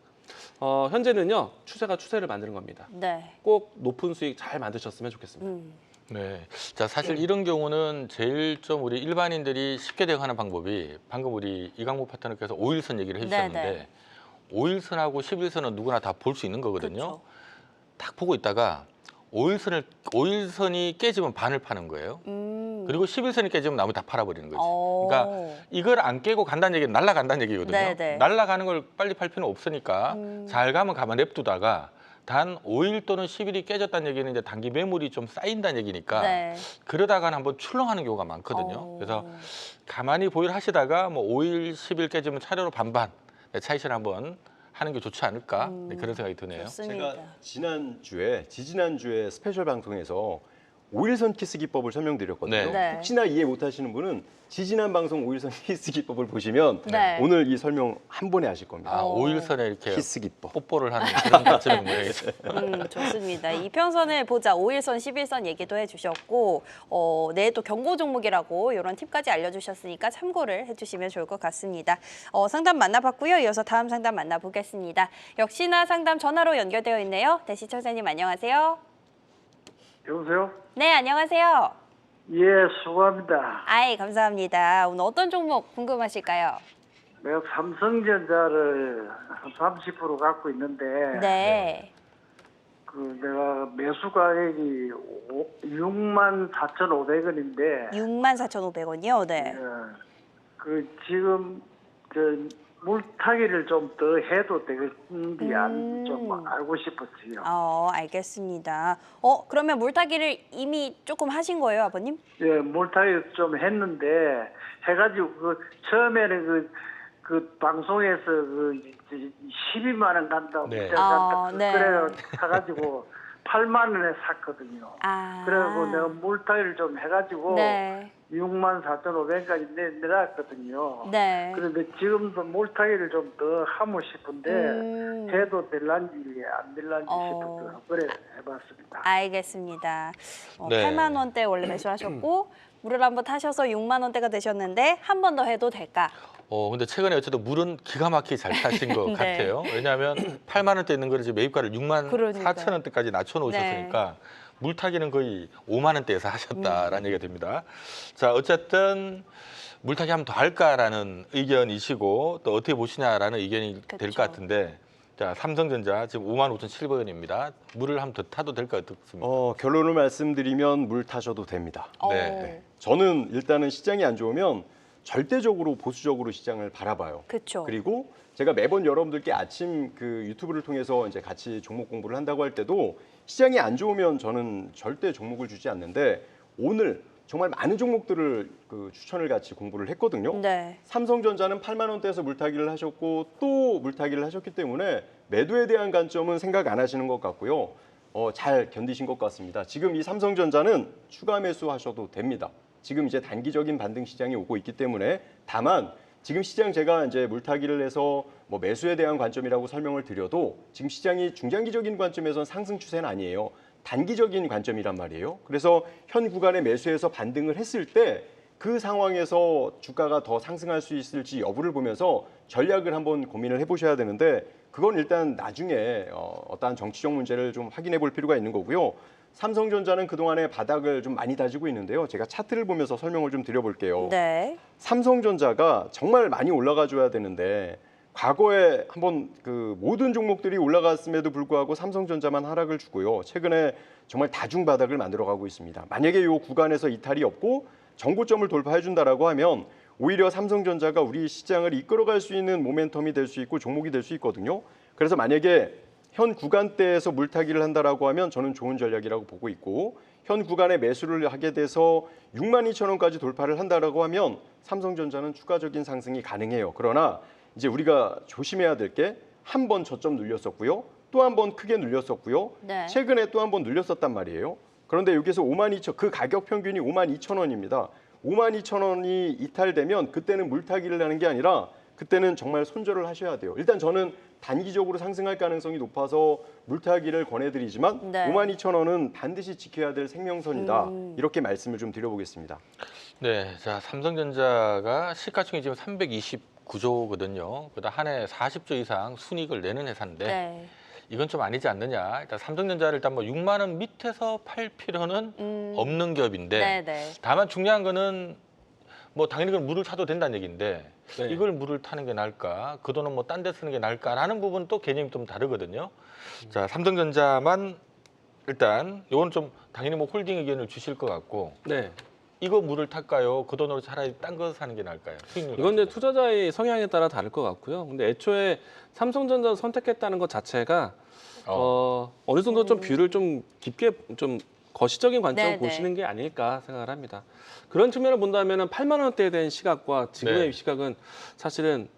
현재는요 추세가 추세를 만드는 겁니다. 네. 꼭 높은 수익 잘 만드셨으면 좋겠습니다. 네. 자 사실 이런 경우는 제일 좀 우리 일반인들이 쉽게 대응하는 방법이 방금 우리 이강무 파트너께서 5일선 얘기를 해주셨는데 네. 5일선하고 11선은 누구나 다 볼 수 있는 거거든요. 그렇죠. 딱 보고 있다가 5일선이 깨지면 반을 파는 거예요. 그리고 11선이 깨지면 나머지 다 팔아버리는 거지. 그러니까 이걸 안 깨고 간다는 얘기는 날아간다는 얘기거든요. 네네. 날아가는 걸 빨리 팔 필요는 없으니까 잘 가면 가만 냅두다가 단 5일 또는 10일이 깨졌다는 얘기는 이제 단기 매물이 좀 쌓인다는 얘기니까 네. 그러다가는 한번 출렁하는 경우가 많거든요. 그래서 가만히 보일 하시다가 뭐 5일, 10일 깨지면 차례로 반반 차익실 한번 하는 게 좋지 않을까 네, 그런 생각이 드네요. 좋습니다. 제가 지지난주에 스페셜 방송에서 5일선 키스 기법을 설명드렸거든요. 네. 네. 혹시나 이해 못하시는 분은 지지난 방송 5일선 키스 기법을 보시면 네. 오늘 이 설명 한 번에 하실 겁니다. 아, 5일선에 이렇게 키스 기법. 뽀뽀를 하는 그런 것처럼 모양이죠. 좋습니다. 이평선을 보자 5일선, 11선 얘기도 해주셨고 내일 또 경고 종목이라고 이런 팁까지 알려주셨으니까 참고를 해주시면 좋을 것 같습니다. 상담 만나봤고요. 이어서 다음 상담 만나보겠습니다. 역시나 상담 전화로 연결되어 있네요. 네, 시청자님 안녕하세요. 여보세요? 네, 안녕하세요. 예, 수고합니다. 아이, 감사합니다. 오늘 어떤 종목 궁금하실까요? 내가 삼성전자를 한 30% 갖고 있는데, 네. 그 내가 매수 가액이 64,500원인데, 64,500원이요? 네. 그 지금 저 물타기를 좀 더 해도 되겠는지 좀 알고 싶었어요. 알겠습니다. 그러면 물타기를 이미 조금 하신 거예요, 아버님? 예, 물타기 좀 했는데 해가지고 그 처음에는 그 방송에서 그 12만 원 간다고 네. 네. 그래 사가지고 8만 원에 샀거든요. 그래갖고 내가 물타기를 좀 해가지고 네. 64,500원까지 내놨거든요. 네. 그런데 지금도 물타기를 좀 더 하고 싶은데 해도 될란지 안 될란지 싶어서 그래 해봤습니다. 알겠습니다. 네. 8만 원대 원래 매수하셨고 물을 한번 타셔서 6만 원대가 되셨는데 한 번 더 해도 될까? 근데 최근에 어쨌든 물은 기가 막히게 잘 타신 것 네. 같아요. 왜냐하면 8만 원대 있는 거를 지금 매입가를 6만 그러니까요. 4천 원대까지 낮춰놓으셨으니까 물타기는 거의 5만 원대에서 하셨다라는 얘기가 됩니다. 자, 어쨌든 물타기 하면 더 할까라는 의견이시고 또 어떻게 보시냐라는 의견이 될 그쵸. 것 같은데 자, 삼성전자 지금 55,700원입니다. 물을 한번 더 타도 될까 어떻습니까? 결론을 말씀드리면 물 타셔도 됩니다. 네. 저는 일단은 시장이 안 좋으면 절대적으로 보수적으로 시장을 바라봐요. 그렇죠. 그리고 제가 매번 여러분들께 아침 그 유튜브를 통해서 이제 같이 종목 공부를 한다고 할 때도 시장이 안 좋으면 저는 절대 종목을 주지 않는데 오늘 정말 많은 종목들을 그 추천을 같이 공부를 했거든요. 네. 삼성전자는 8만 원대에서 물타기를 하셨고 또 물타기를 하셨기 때문에 매도에 대한 관점은 생각 안 하시는 것 같고요. 잘 견디신 것 같습니다. 지금 이 삼성전자는 추가 매수하셔도 됩니다. 지금 이제 단기적인 반등 시장이 오고 있기 때문에 다만 지금 시장 제가 이제 물타기를 해서 뭐 매수에 대한 관점이라고 설명을 드려도 지금 시장이 중장기적인 관점에선 상승 추세는 아니에요. 단기적인 관점이란 말이에요. 그래서 현 구간에 매수해서 반등을 했을 때 그 상황에서 주가가 더 상승할 수 있을지 여부를 보면서 전략을 한번 고민을 해보셔야 되는데 그건 일단 나중에 어떠한 정치적 문제를 좀 확인해 볼 필요가 있는 거고요. 삼성전자는 그동안에 바닥을 좀 많이 다지고 있는데요. 제가 차트를 보면서 설명을 좀 드려볼게요. 네. 삼성전자가 정말 많이 올라가 줘야 되는데 과거에 한번 그 모든 종목들이 올라갔음에도 불구하고 삼성전자만 하락을 주고요. 최근에 정말 다중 바닥을 만들어가고 있습니다. 만약에 이 구간에서 이탈이 없고 정고점을 돌파해 준다라고 하면 오히려 삼성전자가 우리 시장을 이끌어갈 수 있는 모멘텀이 될 수 있고 종목이 될 수 있거든요. 그래서 만약에 현 구간대에서 물타기를 한다라고 하면 저는 좋은 전략이라고 보고 있고 현 구간에 매수를 하게 돼서 62,000원까지 돌파를 한다라고 하면 삼성전자는 추가적인 상승이 가능해요. 그러나 이제 우리가 조심해야 될 게 한 번 저점 눌렸었고요. 또 한 번 크게 눌렸었고요. 네. 최근에 또 한 번 눌렸었단 말이에요. 그런데 여기서 52,000, 그 가격 평균이 52,000원입니다. 52,000원이 이탈되면 그때는 물타기를 하는 게 아니라 그때는 정말 손절을 하셔야 돼요. 일단 저는 단기적으로 상승할 가능성이 높아서 물타기를 권해드리지만 네. 52,000원은 반드시 지켜야 될 생명선이다. 이렇게 말씀을 좀 드려보겠습니다. 네, 자 삼성전자가 시가총액이 지금 329조거든요. 그다음 한 해 40조 이상 순이익을 내는 회사인데 네. 이건 좀 아니지 않느냐. 일단 삼성전자를 일단 뭐 6만 원 밑에서 팔 필요는 없는 기업인데 네, 네. 다만 중요한 거는 뭐 당연히 그건 물을 타도 된다는 얘기인데 네. 이걸 물을 타는 게 나을까? 그 돈은 뭐 딴 데 쓰는 게 나을까라는 부분 또 개념이 좀 다르거든요. 자, 삼성전자만 일단 이건 좀 당연히 뭐 홀딩 의견을 주실 것 같고 네. 이거 물을 탈까요? 그 돈으로 차라리 딴 거 사는 게 나을까요? 수익률 이건 이제 같은 거. 투자자의 성향에 따라 다를 것 같고요. 근데 애초에 삼성전자 선택했다는 것 자체가 어느 정도 좀 뷰를 좀 깊게 좀 거시적인 관점을 네네. 보시는 게 아닐까 생각을 합니다. 그런 측면을 본다면 8만 원대에 대한 시각과 지금의 네. 시각은 사실은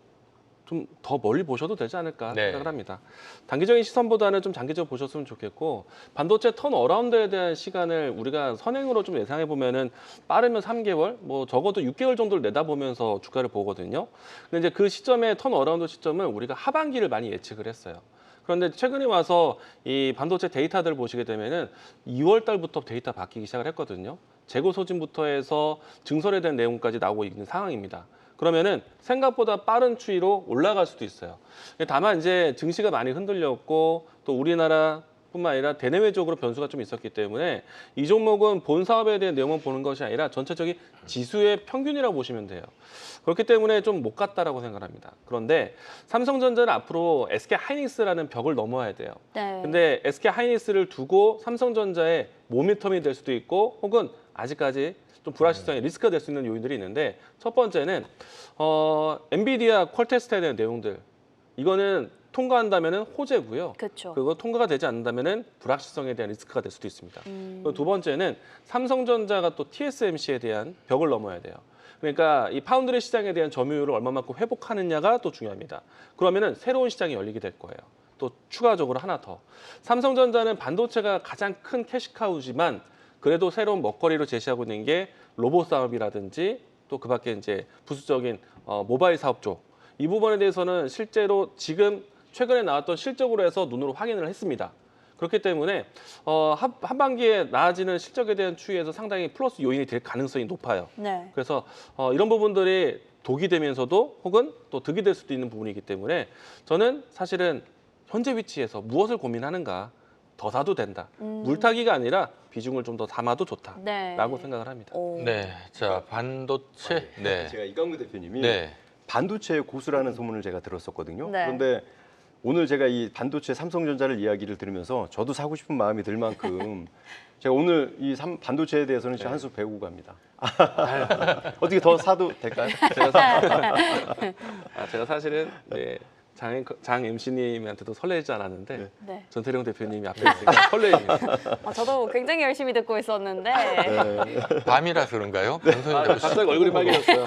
좀 더 멀리 보셔도 되지 않을까 네. 생각을 합니다. 단기적인 시선보다는 좀 장기적으로 보셨으면 좋겠고 반도체 턴어라운드에 대한 시간을 우리가 선행으로 좀 예상해 보면은 빠르면 3개월, 뭐 적어도 6개월 정도를 내다보면서 주가를 보거든요. 근데 이제 그 시점에 턴어라운드 시점을 우리가 하반기를 많이 예측을 했어요. 그런데 최근에 와서 이 반도체 데이터들을 보시게 되면은 2월 달부터 데이터 바뀌기 시작을 했거든요. 재고 소진부터 해서 증설에 대한 내용까지 나오고 있는 상황입니다. 그러면은 생각보다 빠른 추이로 올라갈 수도 있어요. 다만 이제 증시가 많이 흔들렸고 또 우리나라뿐만 아니라 대내외적으로 변수가 좀 있었기 때문에 이 종목은 본 사업에 대한 내용만 보는 것이 아니라 전체적인 지수의 평균이라고 보시면 돼요. 그렇기 때문에 좀 못 갔다라고 생각합니다. 그런데 삼성전자는 앞으로 SK하이닉스라는 벽을 넘어야 돼요. 네. 근데 SK하이닉스를 두고 삼성전자의 모멘텀이 될 수도 있고 혹은 아직까지 좀 불확실성의 리스크가 될 수 있는 요인들이 있는데 첫 번째는 엔비디아 퀄테스트에 대한 내용들. 이거는 통과한다면은 호재고요. 그렇죠. 그거 통과가 되지 않는다면은 불확실성에 대한 리스크가 될 수도 있습니다. 그리고 두 번째는 삼성전자가 또 TSMC에 대한 벽을 넘어야 돼요. 그러니까 이 파운드리 시장에 대한 점유율을 얼마만큼 회복하느냐가 또 중요합니다. 그러면은 새로운 시장이 열리게 될 거예요. 또 추가적으로 하나 더. 삼성전자는 반도체가 가장 큰 캐시카우지만 그래도 새로운 먹거리로 제시하고 있는 게 로봇 사업이라든지 또 그밖에 이제 부수적인 모바일 사업 쪽. 이 부분에 대해서는 실제로 지금 최근에 나왔던 실적으로 해서 눈으로 확인을 했습니다. 그렇기 때문에 하반기에 나아지는 실적에 대한 추이에서 상당히 플러스 요인이 될 가능성이 높아요. 네. 그래서 이런 부분들이 독이 되면서도 혹은 또 득이 될 수도 있는 부분이기 때문에 저는 사실은 현재 위치에서 무엇을 고민하는가 더 사도 된다. 물타기가 아니라 비중을 좀 더 담아도 좋다라고 네. 생각을 합니다. 오. 네, 자 반도체. 네. 제가 이강구 대표님이 네. 반도체의 고수라는 소문을 제가 들었었거든요. 네. 그런데 오늘 제가 이 반도체 삼성전자를 이야기를 들으면서 저도 사고 싶은 마음이 들 만큼 제가 오늘 이 반도체에 대해서는 진짜 한 수 배우고 갑니다. 어떻게 더 사도 될까요? 제가 사실은 장 MC님한테도 설레지 않았는데 네. 전태룡 대표님이 앞에 있으니까 설레입니다. 저도 굉장히 열심히 듣고 있었는데 밤이라서 그런가요? 방송이 갑자기 얼굴이 빨개졌어요.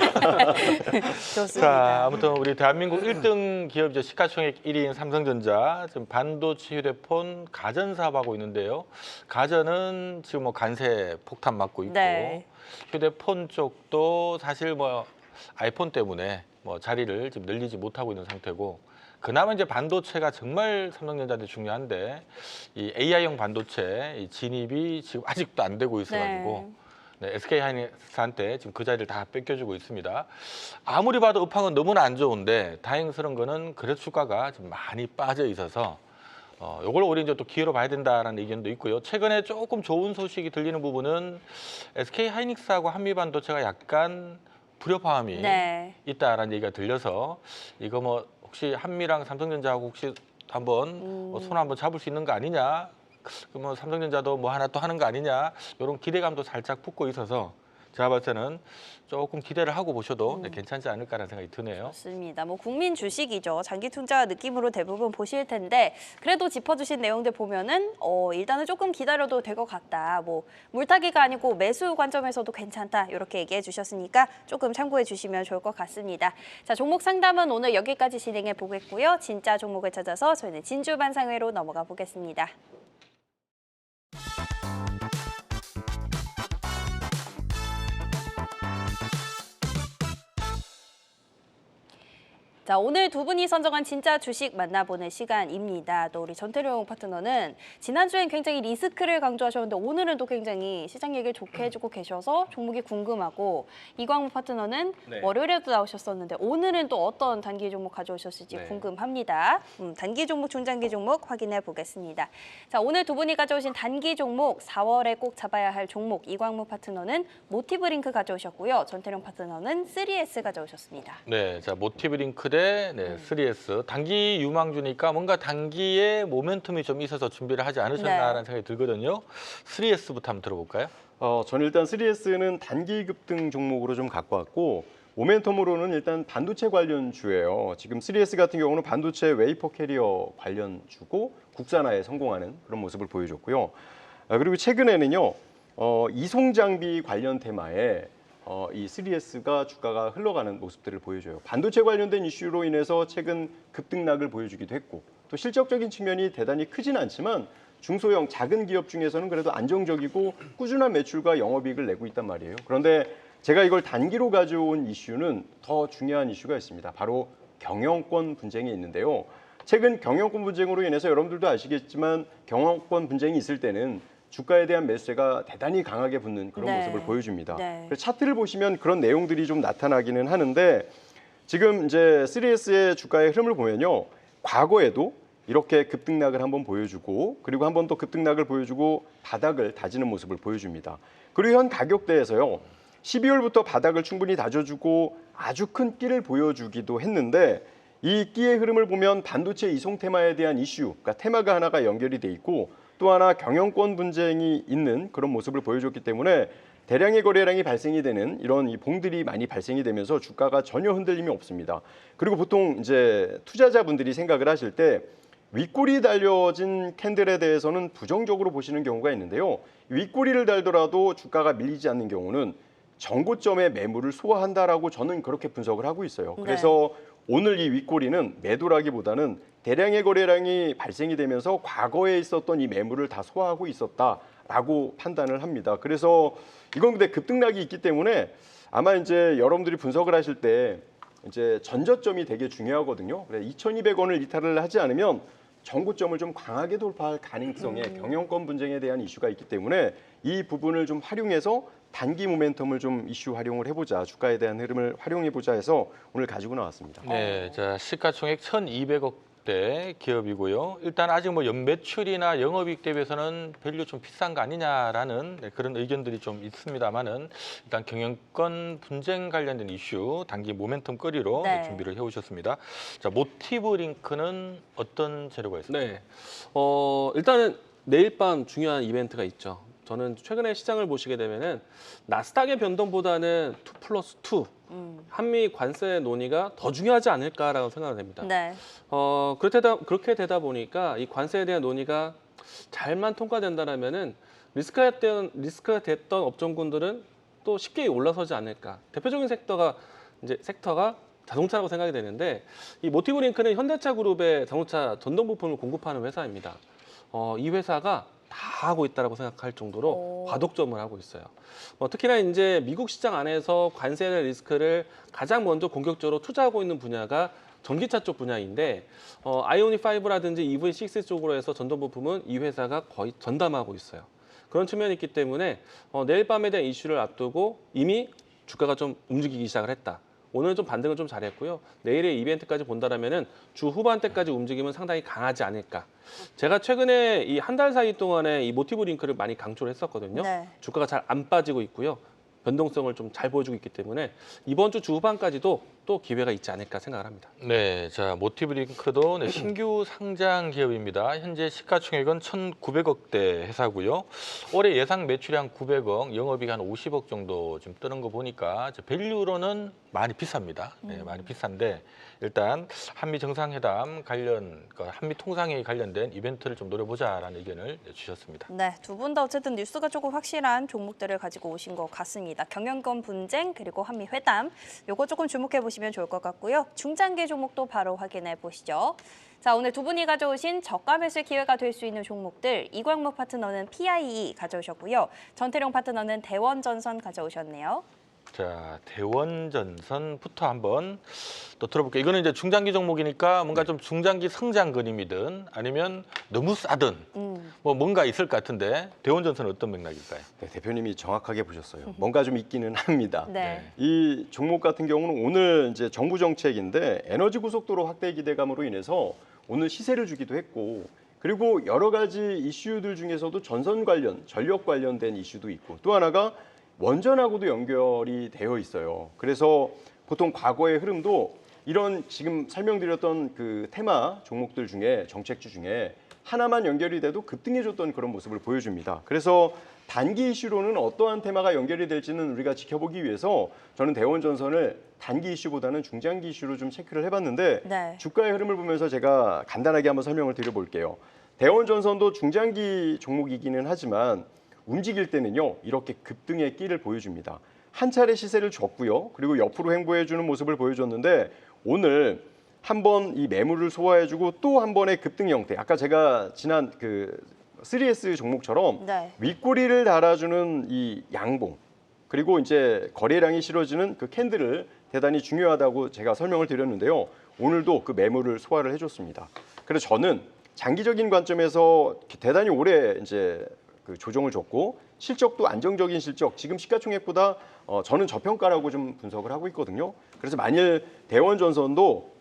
좋습니다. 자, 아무튼 우리 대한민국 1등 기업이죠. 시가총액 1위인 삼성전자 지금 반도체 휴대폰 가전 사업하고 있는데요. 가전은 지금 뭐 관세 폭탄 맞고 있고 네. 휴대폰 쪽도 사실 뭐 아이폰 때문에 뭐 자리를 지금 늘리지 못하고 있는 상태고 그나마 이제 반도체가 정말 삼성전자한테 중요한데 이 AI용 반도체 이 진입이 지금 아직도 안 되고 있어가지고 네, SK하이닉스한테 지금 그 자리를 다 뺏겨주고 있습니다. 아무리 봐도 업황은 너무나 안 좋은데 다행스러운 거는 그래도 주가가 좀 많이 빠져 있어서 이걸 우리 이제 또 기회로 봐야 된다라는 의견도 있고요. 최근에 조금 좋은 소식이 들리는 부분은 SK하이닉스하고 한미반도체가 약간 불협화음이 네. 있다라는 얘기가 들려서 이거 뭐 혹시 한미랑 삼성전자하고 혹시 한번 손 한번 잡을 수 있는 거 아니냐? 그러면 삼성전자도 뭐 하나 또 하는 거 아니냐? 이런 기대감도 살짝 붙고 있어서 제가 봤을 때는 조금 기대를 하고 보셔도 네, 괜찮지 않을까라는 생각이 드네요. 좋습니다. 뭐 국민 주식이죠. 장기 투자 느낌으로 대부분 보실 텐데 그래도 짚어주신 내용들 보면은 일단은 조금 기다려도 될 것 같다. 뭐 물타기가 아니고 매수 관점에서도 괜찮다. 이렇게 얘기해 주셨으니까 조금 참고해 주시면 좋을 것 같습니다. 자, 종목 상담은 오늘 여기까지 진행해 보겠고요. 진짜 종목을 찾아서 저희는 진주반상회로 넘어가 보겠습니다. 자, 오늘 두 분이 선정한 진짜 주식 만나보는 시간입니다. 또 우리 전태룡 파트너는 지난주엔 굉장히 리스크를 강조하셨는데 오늘은 또 굉장히 시장 얘기를 좋게 해주고 계셔서 종목이 궁금하고 이광무 파트너는 네. 월요일에도 나오셨었는데 오늘은 또 어떤 단기 종목 가져오셨을지 네. 궁금합니다. 단기 종목, 중장기 종목 확인해 보겠습니다. 자, 오늘 두 분이 가져오신 단기 종목 4월에 꼭 잡아야 할 종목 이광무 파트너는 모티브링크 가져오셨고요. 전태룡 파트너는 3S 가져오셨습니다. 네, 자 모티브링크 대 3S 단기 유망주니까 뭔가 단기에 모멘텀이 좀 있어서 준비를 하지 않으셨나라는 생각이 들거든요. 3S부터 한번 들어볼까요? 저는 일단 3S는 단기 급등 종목으로 좀 갖고 왔고 모멘텀으로는 일단 반도체 관련주예요. 지금 3S 같은 경우는 반도체 웨이퍼 캐리어 관련주고 국산화에 성공하는 그런 모습을 보여줬고요. 그리고 최근에는요 이송 장비 관련 테마에 이 3S가 주가가 흘러가는 모습들을 보여줘요. 반도체 관련된 이슈로 인해서 최근 급등락을 보여주기도 했고 또 실적적인 측면이 대단히 크진 않지만 중소형 작은 기업 중에서는 그래도 안정적이고 꾸준한 매출과 영업이익을 내고 있단 말이에요. 그런데 제가 이걸 단기로 가져온 이슈는 더 중요한 이슈가 있습니다. 바로 경영권 분쟁이 있는데요. 최근 경영권 분쟁으로 인해서 여러분들도 아시겠지만 경영권 분쟁이 있을 때는 주가에 대한 매수세가 대단히 강하게 붙는 그런 네. 모습을 보여줍니다. 네. 그래서 차트를 보시면 그런 내용들이 좀 나타나기는 하는데 지금 이제 3S의 주가의 흐름을 보면요. 과거에도 이렇게 급등락을 한번 보여주고 그리고 한 번 또 급등락을 보여주고 바닥을 다지는 모습을 보여줍니다. 그리고 현 가격대에서요. 12월부터 바닥을 충분히 다져주고 아주 큰 끼를 보여주기도 했는데 이 끼의 흐름을 보면 반도체 이송 테마에 대한 이슈, 그러니까 테마가 하나가 연결이 돼 있고 또 하나 경영권 분쟁이 있는 그런 모습을 보여줬기 때문에 대량의 거래량이 발생이 되는 이런 이 봉들이 많이 발생이 되면서 주가가 전혀 흔들림이 없습니다. 그리고 보통 이제 투자자분들이 생각을 하실 때 윗꼬리 달려진 캔들에 대해서는 부정적으로 보시는 경우가 있는데요. 윗꼬리를 달더라도 주가가 밀리지 않는 경우는 정고점의 매물을 소화한다라고 저는 그렇게 분석을 하고 있어요. 네. 그래서 오늘 이 윗꼬리는 매도라기보다는 대량의 거래량이 발생이 되면서 과거에 있었던 이 매물을 다 소화하고 있었다라고 판단을 합니다. 그래서 이건 근데 급등락이 있기 때문에 아마 이제 여러분들이 분석을 하실 때 이제 전저점이 되게 중요하거든요. 2,200원을 이탈을 하지 않으면 정고점을 좀 강하게 돌파할 가능성의 경영권 분쟁에 대한 이슈가 있기 때문에 이 부분을 좀 활용해서 단기 모멘텀을 좀 이슈 활용을 해보자, 주가에 대한 흐름을 활용해보자 해서 오늘 가지고 나왔습니다. 네, 자 시가총액 1,200억대 기업이고요. 일단 아직 뭐 연매출이나 영업이익 대비해서는 밸류 좀 비싼 거 아니냐라는 그런 의견들이 좀 있습니다만은 일단 경영권 분쟁 관련된 이슈 단기 모멘텀 거리로 네. 준비를 해오셨습니다. 자 모티브 링크는 어떤 재료가 있을까요? 네. 일단은 내일 밤 중요한 이벤트가 있죠. 저는 최근에 시장을 보시게 되면은 나스닥의 변동보다는 2+2 한미 관세 논의가 더 중요하지 않을까라고 생각을 합니다. 네. 그렇게 되다 보니까 이 관세에 대한 논의가 잘만 통과된다라면은 리스크가 됐던 업종군들은 또 쉽게 올라서지 않을까. 대표적인 섹터가 자동차라고 생각이 되는데 이 모티브링크는 현대차 그룹의 자동차 전동 부품을 공급하는 회사입니다. 이 회사가 다 하고 있다라고 생각할 정도로 과독점을 하고 있어요. 특히나 이제 미국 시장 안에서 관세에 대한 리스크를 가장 먼저 공격적으로 투자하고 있는 분야가 전기차 쪽 분야인데 아이오닉 5라든지 EV6 쪽으로 해서 전동 부품은 이 회사가 거의 전담하고 있어요. 그런 측면이 있기 때문에 내일 밤에 대한 이슈를 앞두고 이미 주가가 좀 움직이기 시작을 했다. 오늘 좀 반등을 좀 잘했고요. 내일의 이벤트까지 본다라면은 주 후반대까지 움직임은 상당히 강하지 않을까. 제가 최근에 이 한 달 사이 동안에 이 모티브 링크를 많이 강조를 했었거든요. 네. 주가가 잘 안 빠지고 있고요. 변동성을 좀 잘 보여주고 있기 때문에 이번 주 후반까지도 또 기회가 있지 않을까 생각을 합니다. 네, 자 모티브 링크도 신규 상장 기업입니다. 현재 시가총액은 1,900억대 회사고요. 올해 예상 매출이 한 900억, 영업이익 한 50억 정도 지금 뜨는 거 보니까 밸류로는 많이 비쌉니다. 네, 많이 비싼데 일단 한미 정상회담 관련, 한미 통상회의 관련된 이벤트를 좀 노려보자라는 의견을 주셨습니다. 네, 두 분 다 어쨌든 뉴스가 조금 확실한 종목들을 가지고 오신 것 같습니다. 경영권 분쟁 그리고 한미 회담, 요거 조금 주목해 보시면 좋을 것 같고요. 중장기 종목도 바로 확인해 보시죠. 자, 오늘 두 분이 가져오신 저가 매수 기회가 될 수 있는 종목들, 이광목 파트너는 PIE 가져오셨고요. 전태룡 파트너는 대원전선 가져오셨네요. 자, 대원전선부터 한번 또 들어볼게요. 이거는 이제 중장기 종목이니까 뭔가 좀 중장기 성장 그림이든 아니면 너무 싸든 뭐 뭔가 있을 것 같은데 대원전선은 어떤 맥락일까요? 네, 대표님이 정확하게 보셨어요. 뭔가 좀 있기는 합니다. 네. 이 종목 같은 경우는 오늘 이제 정부 정책인데 에너지 고속도로 확대 기대감으로 인해서 오늘 시세를 주기도 했고 그리고 여러 가지 이슈들 중에서도 전선 관련, 전력 관련된 이슈도 있고 또 하나가 원전하고도 연결이 되어 있어요. 그래서 보통 과거의 흐름도 이런 지금 설명드렸던 그 테마 종목들 중에 정책주 중에 하나만 연결이 돼도 급등해줬던 그런 모습을 보여줍니다. 그래서 단기 이슈로는 어떠한 테마가 연결이 될지는 우리가 지켜보기 위해서 저는 대원전선을 단기 이슈보다는 중장기 이슈로 좀 체크를 해봤는데 네. 주가의 흐름을 보면서 제가 간단하게 한번 설명을 드려볼게요. 대원전선도 중장기 종목이기는 하지만 움직일 때는요 이렇게 급등의 끼를 보여줍니다. 한 차례 시세를 줬고요. 그리고 옆으로 횡보해주는 모습을 보여줬는데 오늘 한번 이 매물을 소화해주고 또 한 번의 급등 형태. 아까 제가 지난 그 3S 종목처럼 네. 윗꼬리를 달아주는 이 양봉 그리고 이제 거래량이 실어지는 그 캔들을 대단히 중요하다고 제가 설명을 드렸는데요. 오늘도 그 매물을 소화를 해줬습니다. 그래서 저는 장기적인 관점에서 대단히 오래 이제 그 조정을 줬고 실적도 안정적인 실적, 지금 시가총액보다 저는 저평가라고 좀 분석을 하고 있거든요. 그래서 만일 대원전선도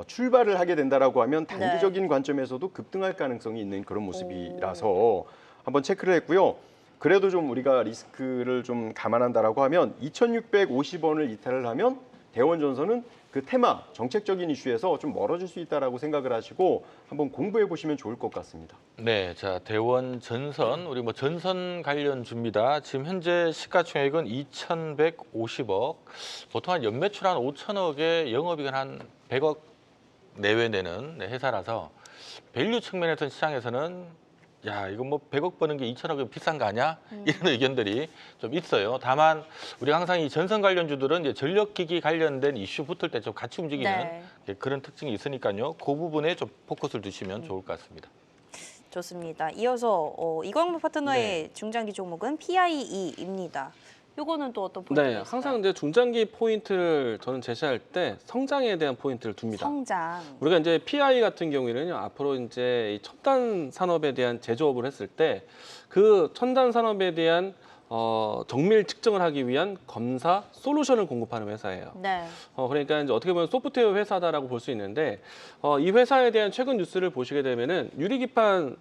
출발을 하게 된다라고 하면 단기적인 관점에서도 급등할 가능성이 있는 그런 모습이라서 한번 체크를 했고요. 그래도 좀 우리가 리스크를 좀 감안한다라고 하면 2,650원을 이탈을 하면 대원전선은 그 테마 정책적인 이슈에서 좀 멀어질 수 있다라고 생각을 하시고 한번 공부해 보시면 좋을 것 같습니다. 네, 자 대원 전선 우리 뭐 전선 관련주입니다. 지금 현재 시가총액은 2,150억. 보통 한 연매출 한 5천억에 영업이익 한 100억 내외 내는 회사라서 밸류 측면에서 시장에서는 야 이거 뭐 100억 버는 게 2천억이 비싼 거 아니야? 이런 의견들이 좀 있어요. 다만 우리가 항상 이 전선 관련주들은 이제 전력기기 관련된 이슈 붙을 때 좀 같이 움직이는 그런 특징이 있으니까요. 그 부분에 좀 포커스를 두시면 좋을 것 같습니다. 좋습니다. 이어서 이광무 파트너의 중장기 종목은 PIE입니다. 요거는 또 어떤 포인트가 네, 있을까요? 항상 이제 중장기 포인트를 저는 제시할 때 성장에 대한 포인트를 둡니다. 성장. 우리가 이제 PI 같은 경우에는요, 앞으로 이제 이 첨단 산업에 대한 제조업을 했을 때 그 첨단 산업에 대한 정밀 측정을 하기 위한 검사 솔루션을 공급하는 회사예요. 네. 그러니까 이제 어떻게 보면 소프트웨어 회사다라고 볼 수 있는데 이 회사에 대한 최근 뉴스를 보시게 되면은 유리기판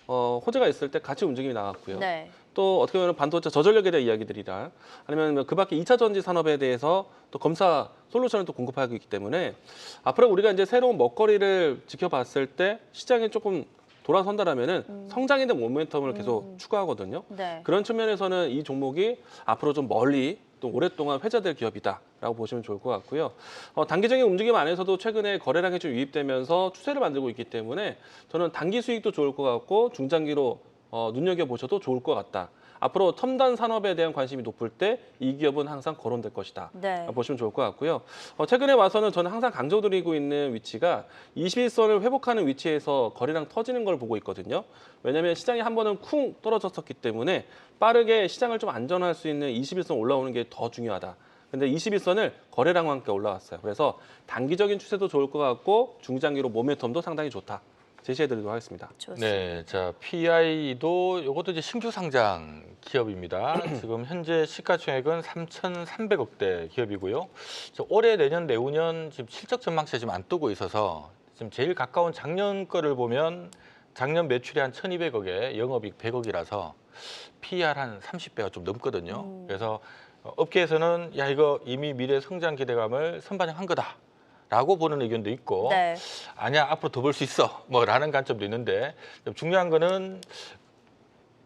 호재가 있을 때 같이 움직임이 나왔고요. 네. 또 어떻게 보면 반도체 저전력에 대한 이야기들이라 아니면 그 밖에 2차 전지 산업에 대해서 또 검사 솔루션을 또 공급하고 있기 때문에 앞으로 우리가 이제 새로운 먹거리를 지켜봤을 때 시장이 조금 돌아선다라면은 성장에 대한 모멘텀을 계속 추구하거든요. 네. 그런 측면에서는 이 종목이 앞으로 좀 멀리 또 오랫동안 회자될 기업이다라고 보시면 좋을 것 같고요. 단기적인 움직임 안에서도 최근에 거래량이 좀 유입되면서 추세를 만들고 있기 때문에 저는 단기 수익도 좋을 것 같고 중장기로 눈여겨보셔도 좋을 것 같다. 앞으로 첨단 산업에 대한 관심이 높을 때 이 기업은 항상 거론될 것이다. 네. 보시면 좋을 것 같고요. 최근에 와서는 저는 항상 강조드리고 있는 위치가 21선을 회복하는 위치에서 거래량 터지는 걸 보고 있거든요. 왜냐하면 시장이 한 번은 쿵 떨어졌었기 때문에 빠르게 시장을 좀 안전할 수 있는 21선 올라오는 게 더 중요하다. 근데 21선을 거래량과 함께 올라왔어요. 그래서 단기적인 추세도 좋을 것 같고 중장기로 모멘텀도 상당히 좋다. 제시해드리도록 하겠습니다. 좋습니다. 네, 자 PI도 이것도 이제 신규 상장 기업입니다. 지금 현재 시가총액은 3,300억대 기업이고요. 올해, 내년, 내후년 지금 실적 전망치가 지금 안 뜨고 있어서 지금 제일 가까운 작년 거를 보면 작년 매출이 한 1,200억에 영업이익 100억이라서 PER 한 30배가 좀 넘거든요. 그래서 업계에서는 야 이거 이미 미래 성장 기대감을 선반영한 거다. 라고 보는 의견도 있고 네. 아니야 앞으로 더 볼 수 있어 뭐라는 관점도 있는데 중요한 거는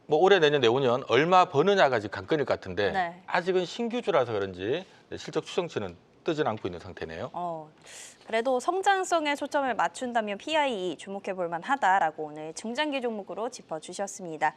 뭐 올해 내년 내후년 얼마 버느냐가 지금 관건일 것 같은데 네. 아직은 신규주라서 그런지 실적 추정치는 뜨진 않고 있는 상태네요. 그래도 성장성에 초점을 맞춘다면 PIE 주목해 볼 만하다라고 오늘 중장기 종목으로 짚어주셨습니다.